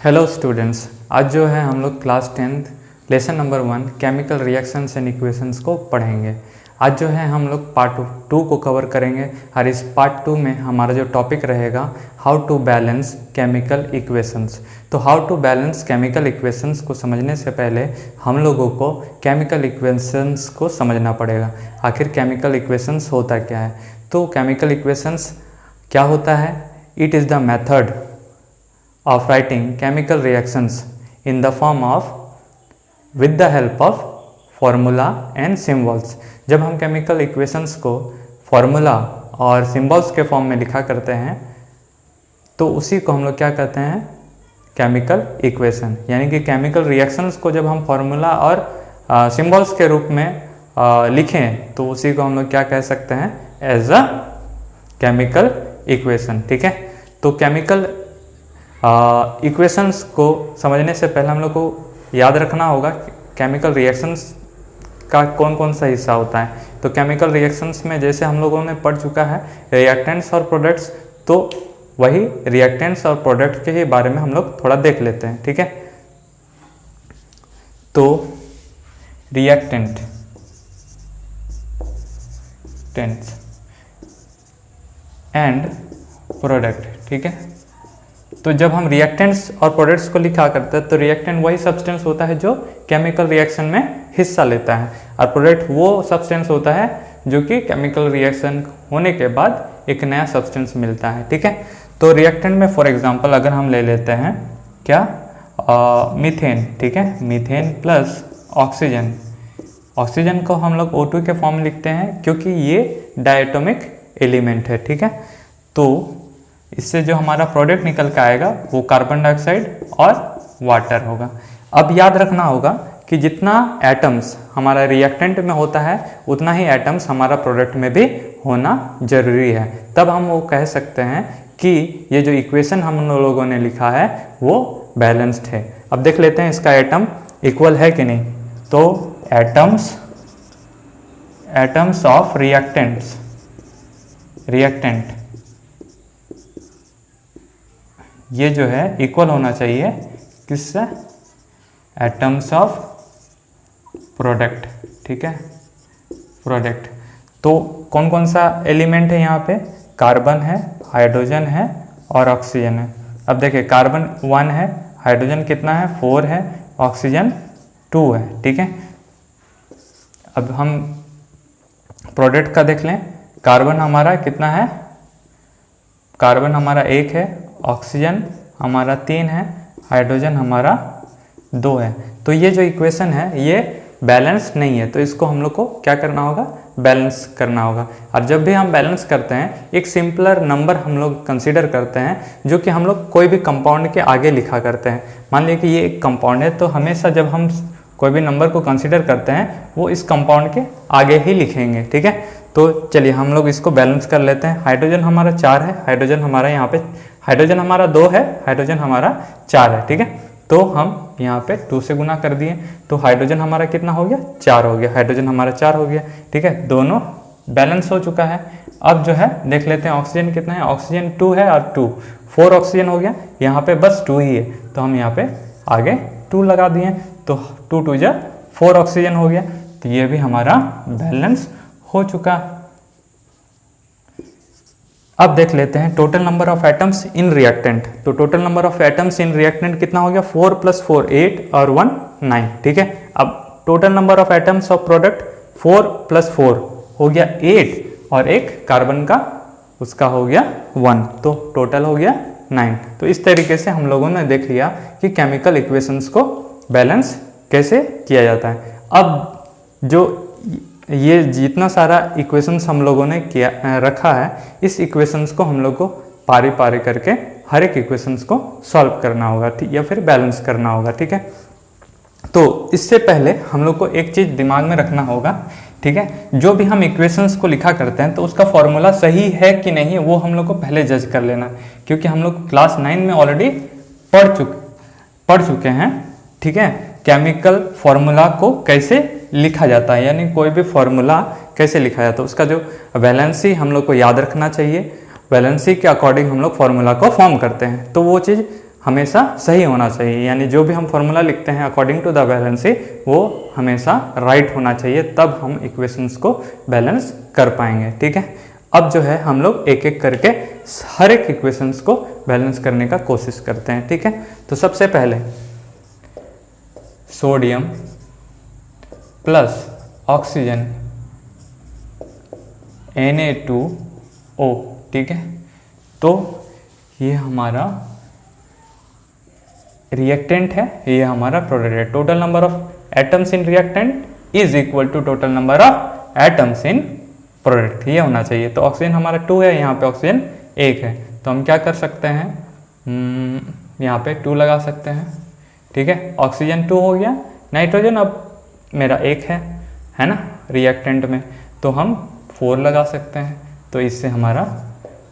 Hello students, आज जो है हम लोग class 10th lesson number 1 chemical reactions and equations को पढ़ेंगे। आज जो है हम लोग पार्ट 2 को कवर करेंगे और इस पार्ट 2 में हमारा जो टॉपिक रहेगा how to balance chemical equations. तो how to balance chemical equations को समझने से पहले हम लोगों को केमिकल इक्वेशंस को समझना पड़ेगा। आखिर केमिकल इक्वेशंस होता क्या है? तो केमिकल इक्वेशंस क्या होता है? It is the method of writing chemical reactions in the form of with the help of formula and symbols। जब हम chemical equations को formula और symbols के फॉर्म में लिखा करते हैं तो उसी को हम लोग क्या कहते हैं? chemical equation। यानी कि chemical reactions को जब हम formula और symbols के रूप में लिखें तो उसी को हम लोग क्या कह सकते हैं? as a chemical equation। ठीक है, तो chemical इक्वेशंस को समझने से पहले हम लोग को याद रखना होगा केमिकल रिएक्शंस का कौन कौन सा हिस्सा होता है। तो केमिकल रिएक्शंस में जैसे हम लोगों ने पढ़ चुका है रिएक्टेंट्स और प्रोडक्ट्स, तो वही रिएक्टेंट्स और प्रोडक्ट के ही बारे में हम लोग थोड़ा देख लेते हैं। ठीक है, तो रिएक्टेंट एंड प्रोडक्ट। ठीक है, तो जब हम रिएक्टेंट्स और प्रोडक्ट्स को लिखा करते हैं तो रिएक्टेंट वही सब्सटेंस होता है जो केमिकल रिएक्शन में हिस्सा लेता है और प्रोडक्ट वो सब्सटेंस होता है जो कि केमिकल रिएक्शन होने के बाद एक नया सब्सटेंस मिलता है। ठीक है, तो रिएक्टेंट में फॉर एग्जांपल अगर हम ले लेते हैं क्या मीथेन। ठीक है, मीथेन प्लस ऑक्सीजन। ऑक्सीजन को हम लोग O2 के फॉर्म में लिखते हैं क्योंकि ये डायटोमिक एलिमेंट है। ठीक है, तो इससे जो हमारा प्रोडक्ट निकल के आएगा वो कार्बन डाइऑक्साइड और वाटर होगा। अब याद रखना होगा कि जितना एटम्स हमारा रिएक्टेंट में होता है उतना ही एटम्स हमारा प्रोडक्ट में भी होना जरूरी है, तब हम वो कह सकते हैं कि ये जो इक्वेशन हम लोगों ने लिखा है वो बैलेंस्ड है। अब देख लेते हैं इसका एटम इक्वल है कि नहीं। तो एटम्स ऑफ रिएक्टेंट ये जो है इक्वल होना चाहिए किससे? Atoms of product. ठीक है, प्रोडक्ट तो कौन कौन सा एलिमेंट है यहाँ पे? कार्बन है, हाइड्रोजन है और ऑक्सीजन है। अब देखिए कार्बन 1 है, हाइड्रोजन कितना है? 4 है, ऑक्सीजन 2 है। ठीक है, अब हम प्रोडक्ट का देख लें। कार्बन हमारा कितना है? कार्बन हमारा 1 है, ऑक्सीजन हमारा 3 है, हाइड्रोजन हमारा 2 है। तो ये जो इक्वेशन है ये बैलेंस नहीं है, तो इसको हम लोग को क्या करना होगा? बैलेंस करना होगा। और जब भी हम बैलेंस करते हैं एक सिंपलर नंबर हम लोग कंसीडर करते हैं जो कि हम लोग कोई भी कंपाउंड के आगे लिखा करते हैं। मान लीजिए कि ये एक कंपाउंड है तो हमेशा जब हम कोई भी नंबर को कंसीडर करते हैं वो इस कंपाउंड के आगे ही लिखेंगे। ठीक है, तो चलिए हम लोग इसको बैलेंस कर लेते हैं। हाइड्रोजन हमारा 4 है, हाइड्रोजन हमारा यहाँ पे, हाइड्रोजन हमारा 2 है, हाइड्रोजन हमारा 4 है। ठीक है, तो हम यहाँ पे 2 से गुना कर दिए तो हाइड्रोजन हमारा कितना हो गया? 4 हो गया, हाइड्रोजन हमारा 4 हो गया। ठीक है, दोनों बैलेंस हो चुका है। अब जो है देख लेते हैं ऑक्सीजन कितना है। ऑक्सीजन 2 है और 2 4 ऑक्सीजन हो गया। यहाँ पे बस 2 ही है तो हम यहाँ पे आगे 2 लगा दिए तो 2 2 जा 4 ऑक्सीजन हो गया। तो ये भी हमारा बैलेंस हो चुका। अब देख लेते हैं total number of atoms in reactant. तो total number of atoms in reactant कितना हो गया? 4 + 4 8 और 1 9। ठीक है, अब total number of atoms of product 4 + 4 हो गया 8 और एक कार्बन का उसका हो गया 1, तो टोटल हो गया 9। तो इस तरीके से हम लोगों ने देख लिया कि केमिकल इक्वेशंस को बैलेंस कैसे किया जाता है। अब जो ये जितना सारा इक्वेशंस हम लोगों ने किया रखा है इस इक्वेशंस को हम लोग को पारी पारी करके हर एक इक्वेशंस को सॉल्व करना होगा, ठीक, या फिर बैलेंस करना होगा। ठीक है, तो इससे पहले हम लोग को एक चीज़ दिमाग में रखना होगा। ठीक है, जो भी हम इक्वेशंस को लिखा करते हैं तो उसका फॉर्मूला सही है कि नहीं वो हम लोग को पहले जज कर लेना, क्योंकि हम लोग क्लास 9 में ऑलरेडी पढ़ चुके हैं। ठीक है, केमिकल फॉर्मूला को कैसे लिखा जाता है, यानी कोई भी फॉर्मूला कैसे लिखा जाता है उसका जो वैलेंसी हम लोग को याद रखना चाहिए। वैलेंसी के अकॉर्डिंग हम लोग फॉर्मूला को फॉर्म करते हैं, तो वो चीज़ हमेशा सही होना चाहिए, यानी जो भी हम फॉर्मूला लिखते हैं अकॉर्डिंग टू द बैलेंसी वो हमेशा राइट होना चाहिए, तब हम इक्वेशंस को बैलेंस कर पाएंगे। ठीक है, अब जो है हम लोग एक एक करके हर एक इक्वेशंस को बैलेंस करने का कोशिश करते हैं। ठीक है, तो सबसे पहले सोडियम प्लस ऑक्सीजन Na2O। ठीक है, तो ये हमारा रिएक्टेंट है, ये हमारा प्रोडक्ट है। Total number of atoms in reactant is equal to total number of atoms in product, ये होना चाहिए। तो ऑक्सीजन हमारा 2 है, यहाँ पे ऑक्सीजन 1 है, तो हम क्या कर सकते हैं, यहाँ पे 2 लगा सकते हैं। ठीक है, ऑक्सीजन 2 हो गया, नाइट्रोजन अब मेरा 1 है ना रिएक्टेंट में, तो हम 4 लगा सकते हैं, तो इससे हमारा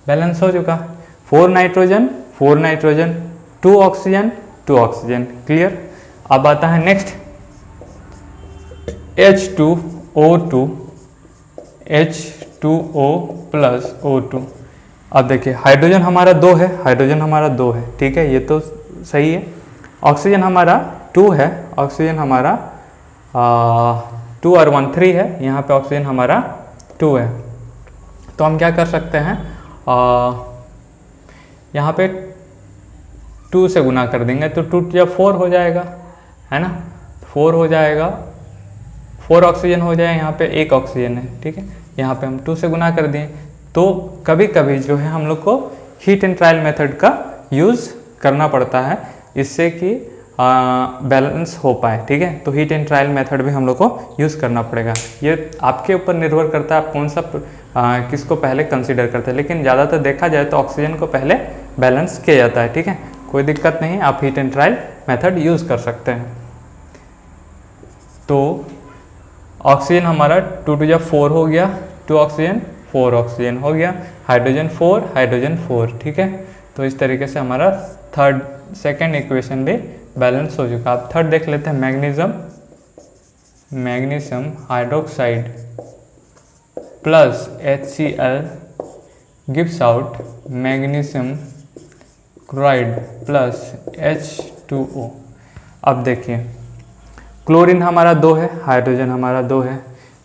बैलेंस हो चुका। 4 नाइट्रोजन 2 ऑक्सीजन 2 ऑक्सीजन, क्लियर। अब आता है नेक्स्ट H2O प्लस O2। अब देखिए हाइड्रोजन हमारा 2 है, ठीक है, ये तो सही है। ऑक्सीजन हमारा 2 है, ऑक्सीजन हमारा 2 और 1 3 है, यहाँ पे ऑक्सीजन हमारा 2 है, तो हम क्या कर सकते हैं, यहाँ पे 2 से गुना कर देंगे तो 2 या 4 हो जाएगा, है ना, 4 हो जाएगा, 4 ऑक्सीजन हो जाए, यहाँ पे 1 ऑक्सीजन है। ठीक है, यहाँ पे हम 2 से गुना कर दिए। तो कभी कभी जो है हम लोग को हीट एंड ट्रायल मेथड का यूज़ करना पड़ता है, इससे कि बैलेंस हो पाए। ठीक है, तो हीट एंड ट्रायल मेथड भी हम लोग को यूज़ करना पड़ेगा। ये आपके ऊपर निर्भर करता है आप कौन सा किसको पहले कंसीडर करते हैं, लेकिन ज़्यादातर देखा जाए तो ऑक्सीजन को पहले बैलेंस किया जाता है। ठीक है, कोई दिक्कत नहीं, आप heat and trial method use कर सकते हैं। तो ऑक्सीजन हमारा 2 2 4 हो गया, 2 ऑक्सीजन 4 ऑक्सीजन हो गया, हाइड्रोजन 4। ठीक है, तो इस तरीके से हमारा सेकेंड इक्वेशन भी बैलेंस हो चुका। अब थर्ड देख लेते हैं, magnesium hydroxide plus HCl gives out magnesium chloride plus H2O। अब देखिए क्लोरीन हमारा 2 है, हाइड्रोजन हमारा 2 है,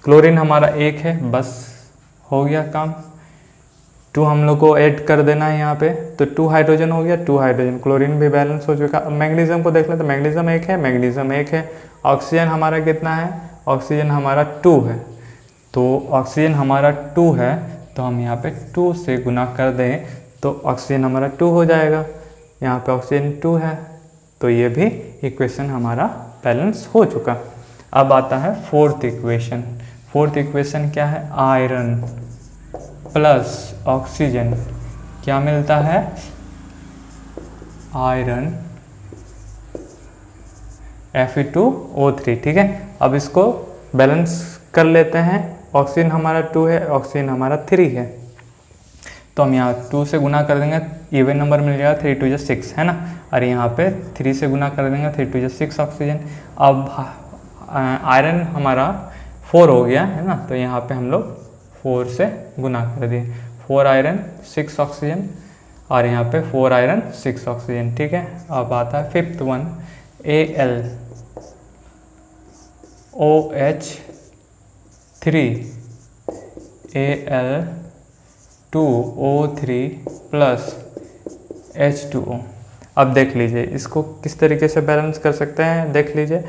क्लोरीन हमारा 1 है, बस हो गया काम। 2 हम लोग को ऐड कर देना है यहाँ पे, तो 2 हाइड्रोजन हो गया, 2 हाइड्रोजन, क्लोरीन भी बैलेंस हो चुका। अब मैग्नीशियम को देख लेते, मैग्नीशियम 1 है, ऑक्सीजन हमारा कितना है, ऑक्सीजन हमारा 2 है, तो ऑक्सीजन हमारा 2 है, तो हम यहाँ पे 2 से गुना कर दें तो ऑक्सीजन हमारा 2 हो जाएगा, यहाँ पे ऑक्सीजन 2 है, तो ये भी इक्वेशन हमारा बैलेंस हो चुका। अब आता है फोर्थ इक्वेशन क्या है, आयरन प्लस ऑक्सीजन, क्या मिलता है, आयरन Fe2O3। ठीक है, अब इसको बैलेंस कर लेते हैं, ऑक्सीजन हमारा 2 है, ऑक्सीजन हमारा 3 है, तो हम यहाँ 2 से गुना कर देंगे, इवन नंबर मिल जाएगा, 3 2 6 है ना, और यहाँ पे 3 से गुना कर देंगे, 3 2 6 ऑक्सीजन। अब आयरन हमारा 4 हो गया है ना, तो यहाँ पे हम लोग 4 से गुना कर दिए, 4 आयरन 6 ऑक्सीजन, और यहाँ पे 4 आयरन 6 ऑक्सीजन। ठीक है, अब आता है fifth one, Al2O3 plus H2O। अब देख लीजिए इसको किस तरीके से बैलेंस कर सकते हैं, देख लीजिए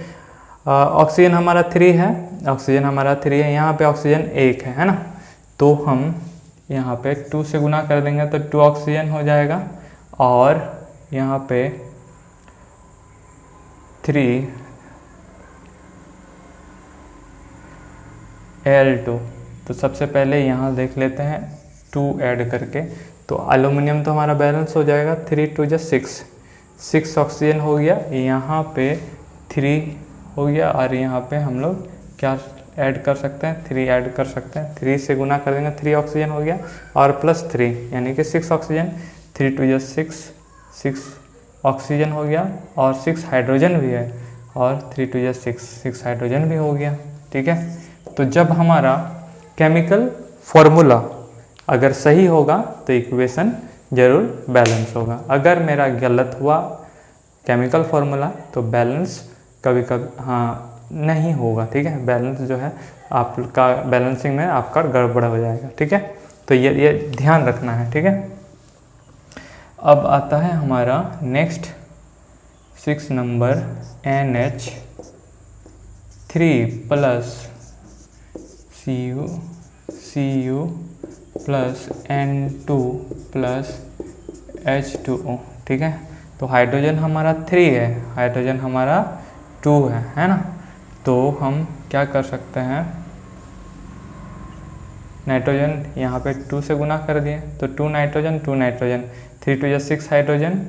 ऑक्सीजन हमारा 3 है, यहाँ पे ऑक्सीजन 1 है ना, तो हम यहाँ पे 2 से गुना कर देंगे तो 2 ऑक्सीजन हो जाएगा, और यहाँ पे 3 Al2। तो सबसे पहले यहाँ देख लेते हैं 2 ऐड करके, तो एल्युमिनियम तो हमारा बैलेंस हो जाएगा, 3 2 6 ऑक्सीजन हो गया, यहाँ पे 3 हो गया, और यहाँ पे हम लोग क्या ऐड कर सकते हैं, 3 ऐड कर सकते हैं, 3 से गुना कर देंगे, 3 ऑक्सीजन हो गया, और प्लस 3 यानी कि 6 ऑक्सीजन, 3 2 6 ऑक्सीजन हो गया, और 6 हाइड्रोजन भी है, और 3 2 6 हाइड्रोजन भी हो गया। ठीक है, तो जब हमारा केमिकल फॉर्मूला अगर सही होगा तो इक्वेशन जरूर बैलेंस होगा। अगर मेरा गलत हुआ केमिकल फॉर्मूला, तो बैलेंस कभी कभी हाँ नहीं होगा, ठीक है। बैलेंस जो है आपका बैलेंसिंग में आपका गड़बड़ हो जाएगा, ठीक है। तो ये ध्यान रखना है, ठीक है। अब आता है हमारा next 6 number NH3 plus Cu plus N2 plus H2O, ठीक है। तो हाइड्रोजन हमारा 3 है, हाइड्रोजन हमारा 2 है ना। तो हम क्या कर सकते हैं, नाइट्रोजन यहाँ पे 2 से गुना कर दिए, तो 2 नाइट्रोजन 2 नाइट्रोजन, 3 2 6 हाइड्रोजन।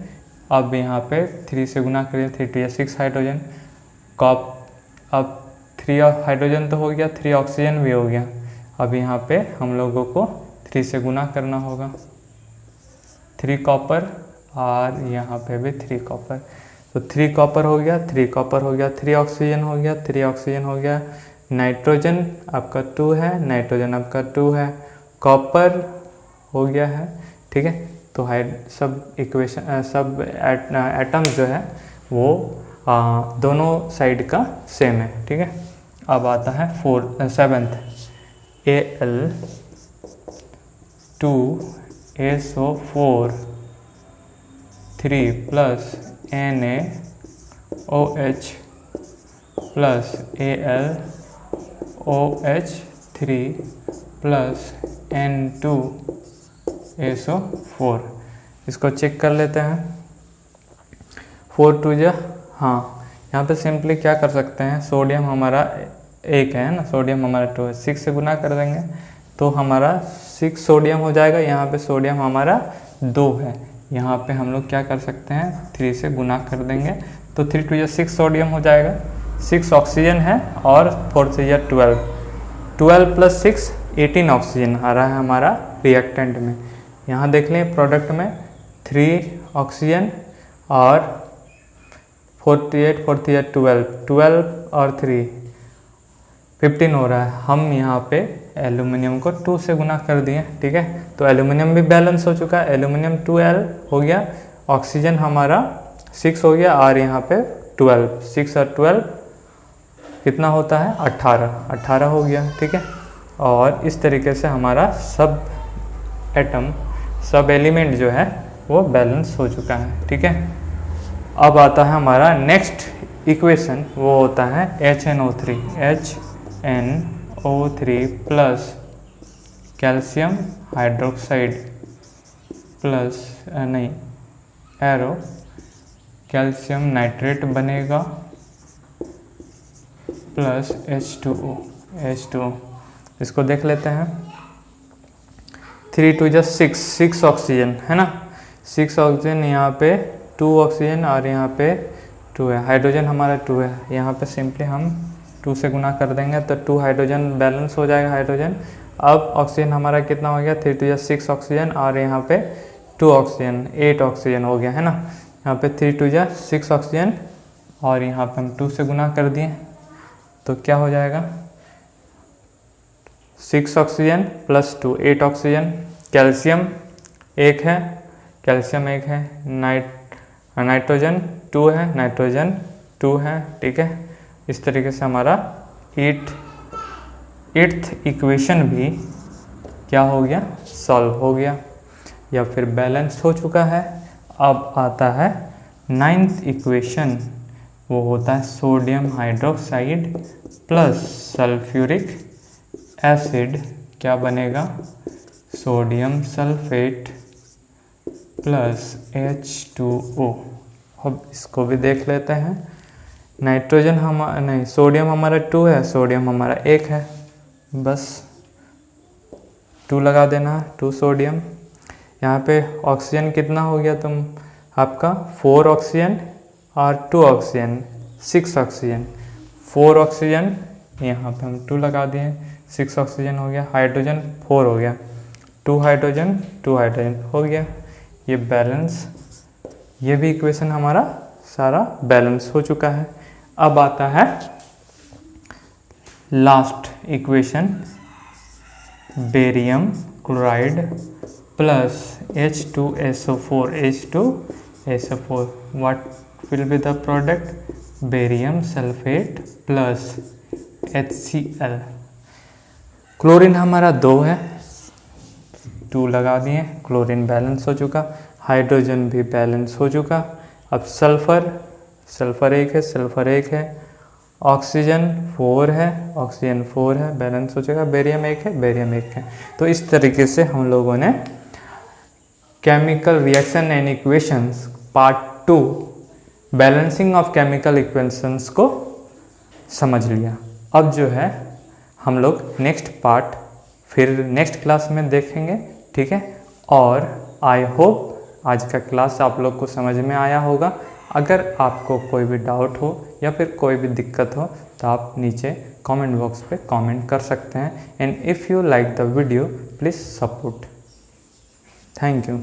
अब यहाँ पे 3 से गुना करिए, 3 2 6 हाइड्रोजन। अब 3 हाइड्रोजन तो हो गया, 3 ऑक्सीजन भी हो गया। अब यहाँ पे हम लोगों को 3 से गुना करना होगा, 3 कॉपर और यहाँ पे भी 3 कॉपर। तो 3 कॉपर हो गया, 3 कॉपर हो गया, 3 ऑक्सीजन हो गया, 3 ऑक्सीजन हो गया। नाइट्रोजन आपका 2 है, नाइट्रोजन आपका 2 है, कॉपर हो गया है, ठीक है। तो सब इक्वेशन सब एटम्स जो है वो दोनों साइड का सेम है, ठीक है। अब आता है 7th Al2SO4 3 plus NaOH plus AlOH3 plus N2SO4। इसको चेक कर लेते हैं। 4 2 जा, हाँ यहाँ पे सिंपली क्या कर सकते हैं, सोडियम हमारा 1 है ना, सोडियम हमारा 2 है, 6 से गुना कर देंगे तो हमारा 6 सोडियम हो जाएगा। यहाँ पे सोडियम हमारा 2 है, यहाँ पे हम लोग क्या कर सकते हैं, 3 से गुना कर देंगे तो 3 2 6 सोडियम हो जाएगा। 6 ऑक्सीजन है और 4 से 12 प्लस 6 18 ऑक्सीजन आ रहा है हमारा रिएक्टेंट में। यहाँ देख लें प्रोडक्ट में 3 ऑक्सीजन और 48 12 और 3 15 हो रहा है। हम यहाँ पे एल्यूमिनियम को 2 से गुना कर दिए, ठीक है। तो एल्यूमिनियम भी बैलेंस हो चुका है, एल्यूमिनियम 2L हो गया, ऑक्सीजन हमारा 6 हो गया और यहाँ पे 12, 6 और 12 कितना होता है 18 हो गया, ठीक है। और इस तरीके से हमारा सब एटम सब एलिमेंट जो है वो बैलेंस हो चुका है, ठीक है। अब आता है हमारा नेक्स्ट इक्वेशन, वो होता है HNO3 plus calcium hydroxide plus calcium nitrate बनेगा प्लस H2O। इसको देख लेते हैं। 3 2 6 ऑक्सीजन है ना, 6 ऑक्सीजन, यहाँ पे 2 ऑक्सीजन और यहाँ पे 2 है, हाइड्रोजन हमारा 2 है। यहाँ पे सिंपली हम 2 से गुना कर देंगे तो 2 हाइड्रोजन बैलेंस हो जाएगा हाइड्रोजन। अब ऑक्सीजन हमारा कितना हो गया, 3 2 6 ऑक्सीजन और यहाँ पे 2 ऑक्सीजन, 8 ऑक्सीजन हो गया है ना। यहाँ पे 3 2 6 ऑक्सीजन और यहाँ पे हम 2 से गुना कर दिए तो क्या हो जाएगा, 6 ऑक्सीजन प्लस 2 8 ऑक्सीजन। कैल्शियम 1 है, नाइट्रोजन 2 है, ठीक है। इस तरीके से हमारा 8th इक्वेशन भी क्या हो गया, सॉल्व हो गया या फिर बैलेंस हो चुका है। अब आता है 9th इक्वेशन, वो होता है sodium hydroxide plus sulphuric acid, क्या बनेगा, सोडियम सल्फेट प्लस H2O। अब इसको भी देख लेते हैं। नाइट्रोजन सोडियम हमारा 2 है, सोडियम हमारा 1 है, बस 2 लगा देना, 2 सोडियम। यहाँ पे ऑक्सीजन कितना हो गया तुम आपका, 4 ऑक्सीजन और 2 ऑक्सीजन, 6 ऑक्सीजन, 4 ऑक्सीजन, यहाँ पे हम 2 लगा दिए, 6 ऑक्सीजन हो गया, हाइड्रोजन 4 हो गया, 2 हाइड्रोजन हो गया। ये बैलेंस, ये भी इक्वेशन हमारा सारा बैलेंस हो चुका है। अब आता है last equation, barium chloride plus H2SO4, fill with the product barium sulphate plus HCl। Chlorine हमारा 2 है, 2 लगा दिए, क्लोरीन बैलेंस हो चुका, हाइड्रोजन भी बैलेंस हो चुका। अब सल्फर 1 है, सल्फर 1 है, ऑक्सीजन 4 है, ऑक्सीजन 4 है, बैलेंस हो चुका, बेरियम 1 है, बेरियम 1 है। तो इस तरीके से हम लोगों ने chemical reaction and equations part 2 balancing of chemical equations को समझ लिया। अब जो है हम लोग नेक्स्ट पार्ट फिर नेक्स्ट क्लास में देखेंगे, ठीक है। और आई होप आज का क्लास आप लोग को समझ में आया होगा। अगर आपको कोई भी डाउट हो या फिर कोई भी दिक्कत हो तो आप नीचे कमेंट बॉक्स पे कमेंट कर सकते हैं। And if you like the video please support. Thank you.